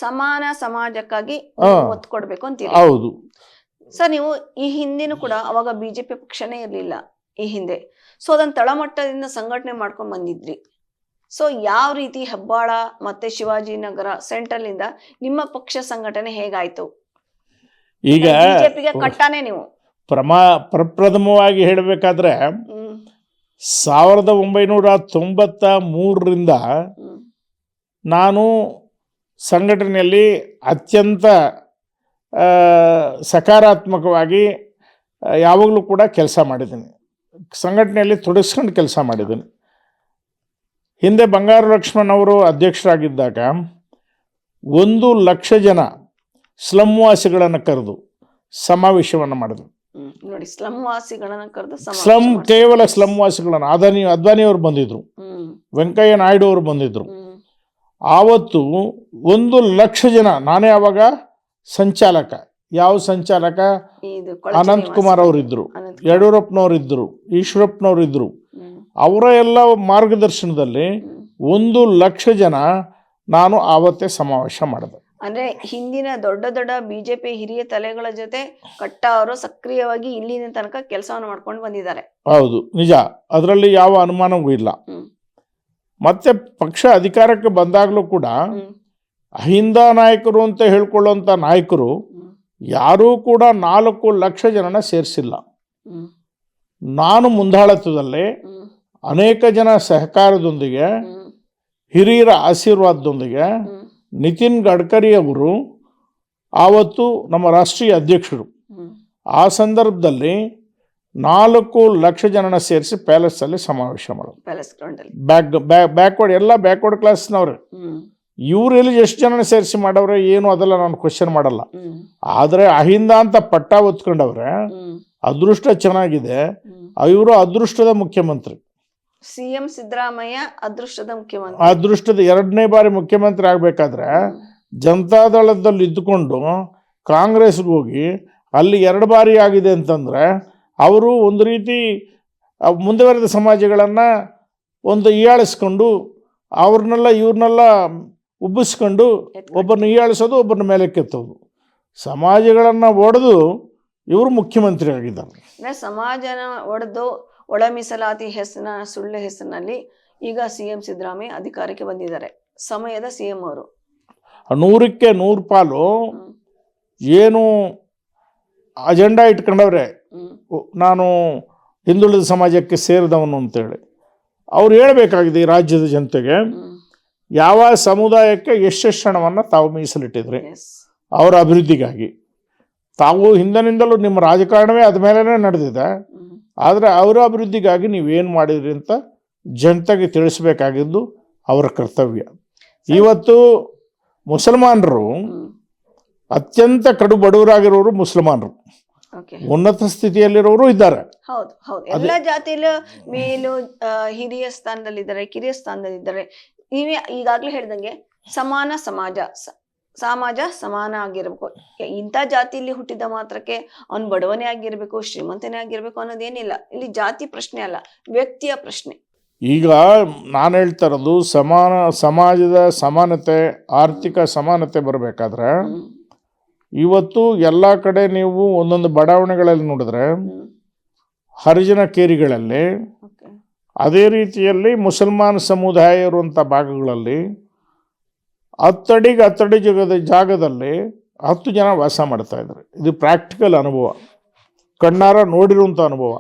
ಸಮಾನ ಸಮಾಜಕ್ಕಾಗಿ ಒತ್ತು ಕೊಡ್ಬೇಕು ಅಂತೀರಿ. ಹೌದು ಸರ್, ನೀವು ಈ ಹಿಂದಿನೂ ಕೂಡ ಅವಾಗ ಬಿಜೆಪಿ ಪಕ್ಷನೇ ಇರ್ಲಿಲ್ಲ ಈ ಹಿಂದೆ. ಸೊ ಅದನ್ನ ತಳಮಟ್ಟದಿಂದ ಸಂಘಟನೆ ಮಾಡ್ಕೊಂಡ್ ಬಂದಿದ್ರಿ. ಸೊ ಯಾವ ರೀತಿ ಹೆಬ್ಬಾಳ ಮತ್ತೆ ಶಿವಾಜಿನಗರ ಸೆಂಟ್ರಲ್ ಇಂದ ನಿಮ್ಮ ಪಕ್ಷ ಸಂಘಟನೆ ಹೇಗಾಯ್ತು? ಈಗ ಬಿಜೆಪಿಗೆ ಕಟ್ಟಾನೆ ನೀವು ಪ್ರಪ್ರಥಮವಾಗಿ ಹೇಳಬೇಕಾದ್ರೆ 1993ರಿಂದ ನಾನು ಸಂಘಟನೆಯಲ್ಲಿ ಅತ್ಯಂತ ಸಕಾರಾತ್ಮಕವಾಗಿ ಯಾವಾಗಲೂ ಕೂಡ ಕೆಲಸ ಮಾಡಿದ್ದೀನಿ. ಸಂಘಟನೆಯಲ್ಲಿ ತೊಡಗಿಸ್ಕೊಂಡು ಕೆಲಸ ಮಾಡಿದ್ದೀನಿ. ಹಿಂದೆ ಬಂಗಾರು ಲಕ್ಷ್ಮಣ್ ಅವರು ಅಧ್ಯಕ್ಷರಾಗಿದ್ದಾಗ 1,00,000 ಜನ ಸ್ಲಮ್ ವಾಸಿಗಳನ್ನು ಕರೆದು ಸಮಾವೇಶವನ್ನು ಮಾಡಿದ್ರು. ನೋಡಿ, ಸ್ಲಮ್ ವಾಸಿಗಳನ್ನ ಕರೆದು ಕೇವಲ ಸ್ಲಮ್ ವಾಸಿಗಳನ್ನು ಅದ್ವಾನಿ ಅವರು ಬಂದಿದ್ರು, ವೆಂಕಯ್ಯ ನಾಯ್ಡು ಅವರು ಬಂದಿದ್ರು. ಆವತ್ತು 1,00,000 ಜನ, ನಾನೇ ಆವಾಗ ಸಂಚಾಲಕ. ಯಾವ ಸಂಚಾಲಕ? ಅನಂತಕುಮಾರ್ ಅವರಿದ್ದರು, ಯಡಿಯೂರಪ್ಪನವರಿದ್ದರು, ಈಶ್ವರಪ್ಪನವರಿದ್ದರು. ಅವರ ಎಲ್ಲ ಮಾರ್ಗದರ್ಶನದಲ್ಲಿ 1,00,000 ಜನ ನಾನು ಆವತ್ತೇ ಸಮಾವೇಶ ಮಾಡಿದೆ. ಅಂದ್ರೆ ಹಿಂದಿನ ದೊಡ್ಡ ದೊಡ್ಡ ಬಿಜೆಪಿ ಹಿರಿಯ ತಲೆಗಳ ಜೊತೆ ಕಟ್ಟ ಅವರು ಸಕ್ರಿಯವಾಗಿ ಇಲ್ಲಿನ ತನಕ ಕೆಲಸವನ್ನು ಮಾಡ್ಕೊಂಡು ಬಂದಿದ್ದಾರೆ. ಹೌದು, ನಿಜ, ಅದರಲ್ಲಿ ಯಾವ ಅನುಮಾನವೂ ಇಲ್ಲ. ಮತ್ತೆ ಪಕ್ಷ ಅಧಿಕಾರಕ್ಕೆ ಬಂದಾಗಲೂ ಕೂಡ ಅಹಿಂದ ನಾಯಕರು ಅಂತ ಹೇಳ್ಕೊಳ್ಳುವಂಥ ನಾಯಕರು ಯಾರೂ ಕೂಡ 4,00,000 ಜನನ ಸೇರಿಸಿಲ್ಲ. ನಾನು ಮುಂದಾಳತ್ವದಲ್ಲಿ ಅನೇಕ ಜನ ಸಹಕಾರದೊಂದಿಗೆ, ಹಿರಿಯರ ಆಶೀರ್ವಾದದೊಂದಿಗೆ, ನಿತಿನ್ ಗಡ್ಕರಿ ಅವರು ಆವತ್ತು ನಮ್ಮ ರಾಷ್ಟ್ರೀಯ ಅಧ್ಯಕ್ಷರು, ಆ ಸಂದರ್ಭದಲ್ಲಿ 4,00,000 ಜನನ ಸೇರಿಸಿ ಪ್ಯಾಲೇಸಲ್ಲಿ ಸಮಾವೇಶ ಮಾಡೋದು. ಬ್ಯಾಕ್ವರ್ಡ್ ಕ್ಲಾಸ್ನವ್ರೆ. ಇವರಲ್ಲಿ ಎಷ್ಟು ಜನ ಸೇರಿಸಿ ಮಾಡವ್ರೆ ಏನು ಅದೆಲ್ಲ ನಾನು ಕ್ವಶನ್ ಮಾಡಲ್ಲ. ಆದರೆ ಅಹಿಂದ ಅಂತ ಪಟ್ಟ ಹೊತ್ಕೊಂಡವ್ರೆ, ಅದೃಷ್ಟ ಚೆನ್ನಾಗಿದೆ. ಇವರು ಅದೃಷ್ಟದ ಮುಖ್ಯಮಂತ್ರಿ. ಸಿಎಂ ಸಿದ್ದರಾಮಯ್ಯ ಅದೃಷ್ಟದ ಮುಖ್ಯಮಂತ್ರಿ. ಅದೃಷ್ಟದ 2ನೇ ಬಾರಿ ಮುಖ್ಯಮಂತ್ರಿ ಆಗಬೇಕಾದ್ರೆ ಜನತಾದಳದಲ್ಲಿ ಇದ್ದುಕೊಂಡು ಕಾಂಗ್ರೆಸ್ಗೆ ಹೋಗಿ ಅಲ್ಲಿ 2 ಬಾರಿ ಆಗಿದೆ ಅಂತಂದರೆ ಅವರು ಒಂದು ರೀತಿ ಮುಂದುವರೆದ ಸಮಾಜಗಳನ್ನು ಹೀಯಾಳಿಸ್ಕೊಂಡು ಇವ್ರನ್ನೆಲ್ಲ ಉಬ್ಬಿಸ್ಕೊಂಡು ಒಬ್ಬರನ್ನ ಹೀಯಾಳಿಸೋದು, ಒಬ್ಬರನ್ನ ಮೇಲೆ ಕೆತ್ತೋದು, ಸಮಾಜಗಳನ್ನು ಒಡೆದು ಇವರು ಮುಖ್ಯಮಂತ್ರಿ ಆಗಿದ್ದಾರೆ. ಸಮಾಜನ ಒಡೆದು ಒಳ ಮೀಸಲಾತಿ ಸುಳ್ಳು ಹೆಸರಿನಲ್ಲಿ ಈಗ ಸಿಎಂ ಸಿದ್ದರಾಮಯ್ಯ ಅಧಿಕಾರಕ್ಕೆ ಬಂದಿದ್ದಾರೆ. ಸಮಯದ ಸಿಎಂ ಅವರು 100ಕ್ಕೆ 100 ಪಾಲು ಏನು ಅಜೆಂಡಾ ಇಟ್ಕೊಂಡವ್ರೆ, ನಾನು ಹಿಂದುಳಿದ ಸಮಾಜಕ್ಕೆ ಸೇರಿದವನು ಅಂತೇಳಿ. ಅವ್ರು ಹೇಳಬೇಕಾಗಿದೆ ಈ ರಾಜ್ಯದ ಜನತೆಗೆ ಯಾವ ಸಮುದಾಯಕ್ಕೆ ಎಷ್ಟೆಷ್ಟು ಹಣವನ್ನು ತಾವು ಮೀಸಲಿಟ್ಟಿದ್ರಿ ಅವರ ಅಭಿವೃದ್ಧಿಗಾಗಿ. ತಾವು ಹಿಂದಿನಿಂದಲೂ ನಿಮ್ಮ ರಾಜಕಾರಣವೇ ಅದ ಮೇಲೇ ನಡೆದಿದೆ. ಆದರೆ ಅವರ ಅಭಿವೃದ್ಧಿಗಾಗಿ ನೀವೇನು ಮಾಡಿದ್ರಿ ಅಂತ ಜನತೆಗೆ ತಿಳಿಸ್ಬೇಕಾಗಿದ್ದು ಅವರ ಕರ್ತವ್ಯ. ಇವತ್ತು ಮುಸಲ್ಮಾನರು ಅತ್ಯಂತ ಕಡು ಬಡವರಾಗಿರೋರು ಮುಸಲ್ಮಾನರು, ಉನ್ನತ ಸ್ಥಿತಿಯಲ್ಲಿರೋರು ಇದ್ದಾರೆ. ಹೌದು ಹೌದು, ಎಲ್ಲ ಜಾತಿಯಲ್ಲೂ ಮೇಲು ಹಿರಿಯ ಸ್ಥಾನದಲ್ಲಿದ್ದಾರೆ, ಕಿರಿಯ ಸ್ಥಾನದಲ್ಲಿದ್ದಾರೆ. ನೀವೇ ಈಗಾಗ್ಲೇ ಹೇಳ್ದಂಗೆ ಸಮಾನ ಸಮಾಜ ಸಮಾನ ಆಗಿರ್ಬೇಕು. ಇಂಥ ಜಾತಿಯಲ್ಲಿ ಹುಟ್ಟಿದ ಮಾತ್ರಕ್ಕೆ ಅವ್ನು ಬಡವನೇ ಆಗಿರ್ಬೇಕು, ಶ್ರೀಮಂತನೇ ಆಗಿರ್ಬೇಕು ಅನ್ನೋದೇನಿಲ್ಲ. ಇಲ್ಲಿ ಜಾತಿ ಪ್ರಶ್ನೆ ಅಲ್ಲ, ವ್ಯಕ್ತಿಯ ಪ್ರಶ್ನೆ. ಈಗ ನಾನು ಹೇಳ್ತಾ ಇರೋದು ಸಮಾಜದ ಸಮಾನತೆ, ಆರ್ಥಿಕ ಸಮಾನತೆ ಬರಬೇಕಾದ್ರೆ ಇವತ್ತು ಎಲ್ಲ ಕಡೆ ನೀವು ಒಂದೊಂದು ಬಡಾವಣೆಗಳಲ್ಲಿ ನೋಡಿದ್ರೆ ಹರಿಜನ ಕೇರಿಗಳಲ್ಲಿ, ಅದೇ ರೀತಿಯಲ್ಲಿ ಮುಸಲ್ಮಾನ ಸಮುದಾಯ ಇರುವಂಥ ಭಾಗಗಳಲ್ಲಿ 10 ಅಡಿಗೆ 10 ಅಡಿ ಜಾಗದಲ್ಲಿ 10 ಜನ ವಾಸ ಮಾಡ್ತಾ ಇದ್ದಾರೆ. ಇದು ಪ್ರಾಕ್ಟಿಕಲ್ ಅನುಭವ, ಕಣ್ಣಾರ ನೋಡಿರುವಂಥ ಅನುಭವ.